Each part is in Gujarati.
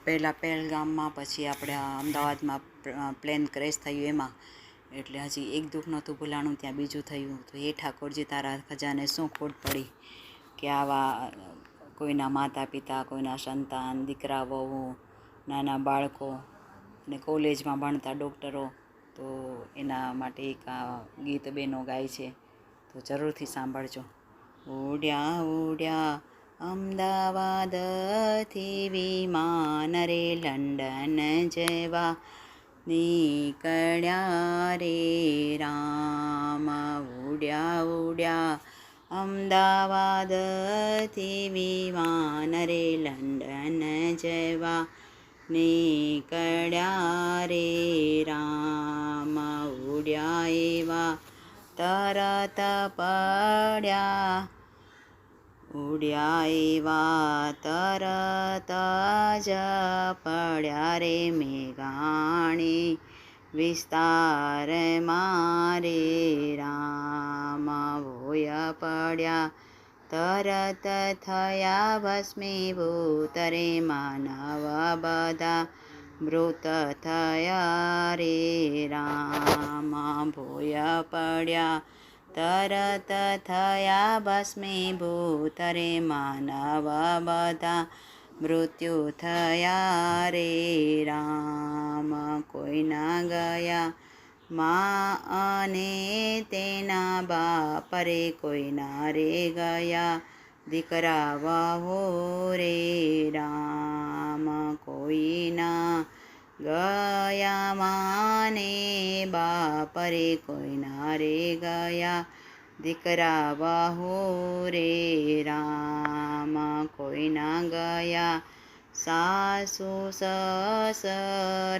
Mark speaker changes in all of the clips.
Speaker 1: પહેલાં પહેલગામમાં, પછી આપણે અમદાવાદમાં પ્લેન ક્રેશ થયું એમાં, એટલે હજી એક દુઃખ નહોતું ભૂલાણું, ત્યાં બીજું થયું. તો એ ઠાકોરજી તારા ખજાને શું ખોટ પડી કે આવા કોઈના માતા પિતા, કોઈના સંતાન, દીકરા વહુ, નાના બાળકો અને કોલેજમાં ભણતા ડૉક્ટરો, તો એના માટે એક આ ગીત બહેનો ગાય છે, તો જરૂરથી સાંભળજો. ઉડ્યા ઉડ્યા અમદાવાદથી વિમાન રે, લંડન જવા નીકળ્યા રે રામ. ઉડ્યા ઉડ્યા અમદાવાદથી વિમાન રે, લંડન જવા નીકળ્યા રે રામ. ઉડ્યા એવા તરત પડ્યા, ઉડ્યા એવા તરત જ પડ્યા રે મેઘાણી વિસ્તાર મારે રામ. ભોય પડ્યા તરત થયા ભસ્મીભૂત રે, માનવ બધા મૃત થયા રે રામ. ભોય પડ્યા તરત થયા ભસ્મીભૂત રે, માનવ બધા મૃત્યુ થયા રે રામ. કોઈના ગયા મા અને તેના બાપ રે, કોઈના રે ગયા દીકરા વહુ રે રામ. કોઈના ગયા માને બાપ રે, કોઈના રે ગયા દીકરા વહુ રે રામ. કોઈના ગયા સાસુ સસરા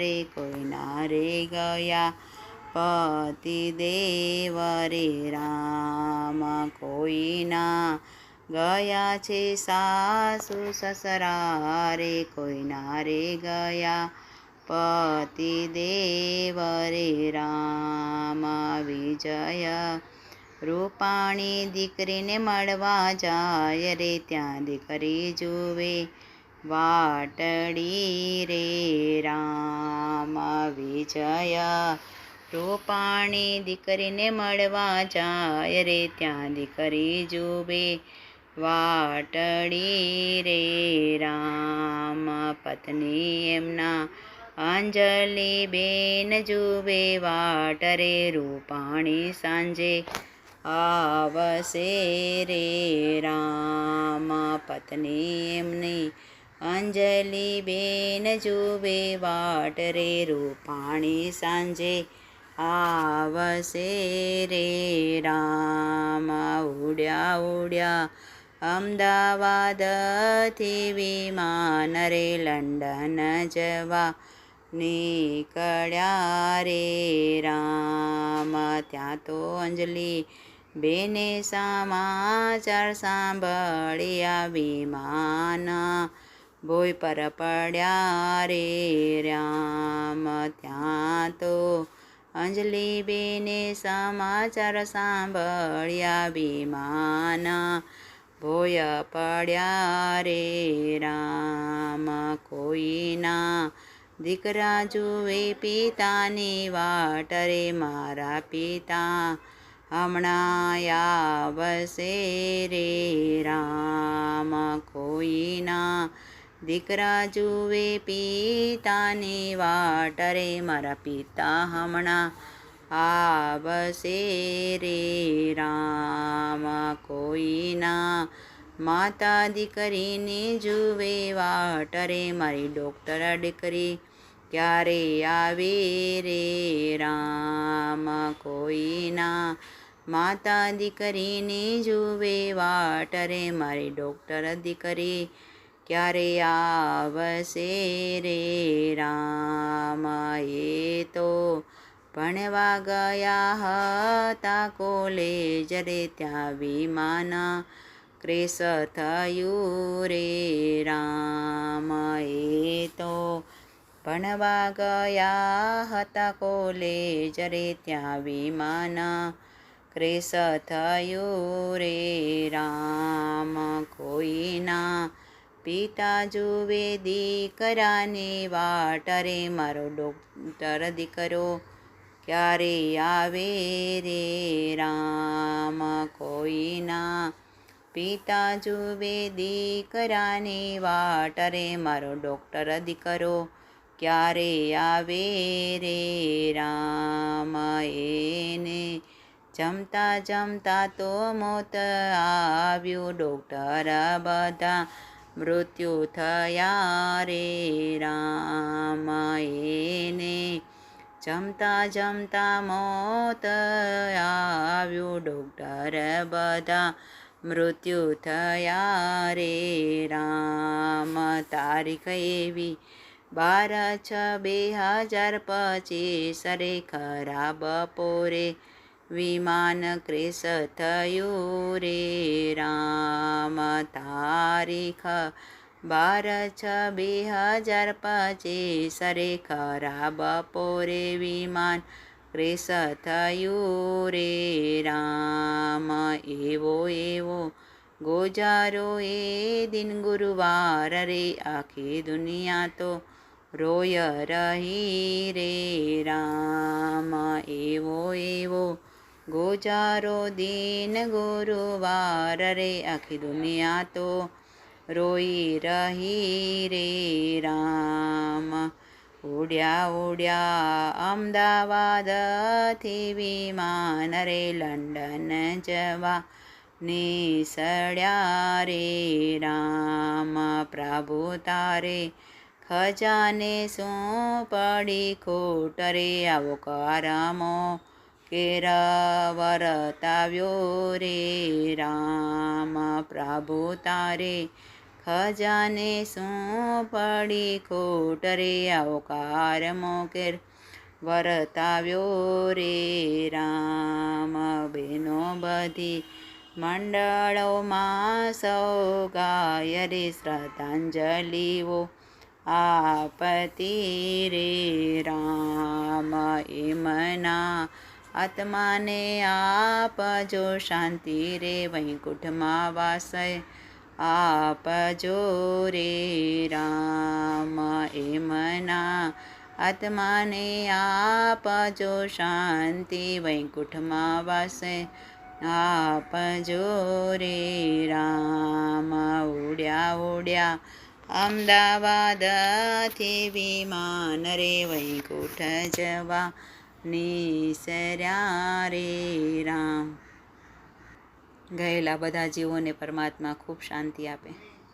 Speaker 1: રે, કોઈના રે ગયા પતિ દેવ રે રામ. કોઈના ગયા છે સાસુ સસરા રે, કોઈના રે ગયા પતિ દેવ રે રામ. વિજય રૂપાણી દીકરીને મળવા જાય રે, ત્યાં દીકરી જુએ વાટડી રે રામ. વિજય રૂપાણી દીકરીને મળવા જાય રે, ત્યાં દીકરી જુએ વાટડી રે રામ. પત્ની એમના અંજલિ બેન જુએ વાટ રે, રૂપાણી સાંજે આવશે રે રામ. પત્ની એમની અંજલિ બેન જુએ વાટ રે, રૂપાણી સાંજે આવશે રે રામ. ઉડ્યા ઉડ્યા અમદાવાદથી વિમાન રે, લંડન જવા નીકળ્યા રે રામ. ત્યાં તો અંજલિ બેને સમાચાર સાંભળ્યા, વિમાન ભોય પર પડ્યા રે રામ. ત્યાં તો અંજલિ બેને સમાચાર સાંભળ્યા, વિમાન ભોય પડ્યા રે રામ. કોઈના દીકરા જુએ પિતાની વાટ રે, મારા પિતા હમણાં આવશે રે રામ. કોઈના દીકરા જુએ પિતાની વાટ રે, મારા પિતા હમણાં આવશે રે રામ. કોઈના માતા દીકરીની જુએ વાટ રે, મારી ડૉક્ટર દીકરી ક્યારે આવે રે રામ. કોઈના માતા દીકરીની જુએ વાટ રે, મારી ડૉક્ટર દીકરી ક્યારે આવશે રે રામ. એ તો ભણવા ગયા હતા કોલેજ રે, ત્યાં વિમાન ક્રેશ થયું રે રામ. એ તો ભણવા ગયા હતા કોલેજ રે, ત્યાં વિમાન ક્રેશ થયું રે રામ. કોઈના પિતા જુએ દીકરાની વાટ રે મારો ડોક્ટર દીકરો ક્યારે આવે રે રામ. કોઈના પિતા જુએ દીકરાની વાટ રે મારો ડોક્ટર દીકરો ક્યારે આવે રે રામ. એને જમતા જમતા તો મોત આવ્યું, ડોક્ટર બધા મૃત્યુ થયા રે રામ. એને જમતા જમતા મોત આવ્યું, ડોક્ટર બધા મૃત્યુ થયા રે રામ. તારીખ એવી 12/6/2025 રે ખરાબ બપોરે વિમાન ક્રેશ થયું રે રામ. તારીખ 12/6/2025 રે ખરાબ બપોરે વિમાન ક્રેશ થયું રે રામ. એવો એવો ગોજારો એ દિન ગુરુવાર રે આખી દુનિયા તો રોય રહી રે રામ. એવો એવો ગોજારો દિન ગુરુવાર રે આખી દુનિયા તો રોઈ રહી રે રામ. ઉડ્યા ઉડ્યા અમદાવાદથી વિમાન રે લંડન જવા નીસળ્યા રે રામ. પ્રભુ તારે ખજાને શું પડી ખોટ રે આવો કરમો કેર વર્તાવ્યો રે રામ. પ્રભુ તારે ખજાને શું પડી ખોટ રે આવો કરમો કેર વર્તાવ્યો રે રામ. બેનો બધી મંડળોમાં સૌ ગાય રે શ્રદ્ધાંજલિઓ આપતી રે રામ. એમના આત્માને આપજો શાંતિ રે વૈકુંઠમાં વાસય આપજો રે રામ. એમના આત્માને આપજો શાંતિ વૈકુંઠમાં વાસય આપજો રે રામ. ઉડ્યા ઉડ્યા અમદાવાદથી વિમાન રે વૈકુંઠ જવા નીસર્યા રે રામ. ગયેલા બધા જીવોને પરમાત્મા ખૂબ શાંતિ આપે.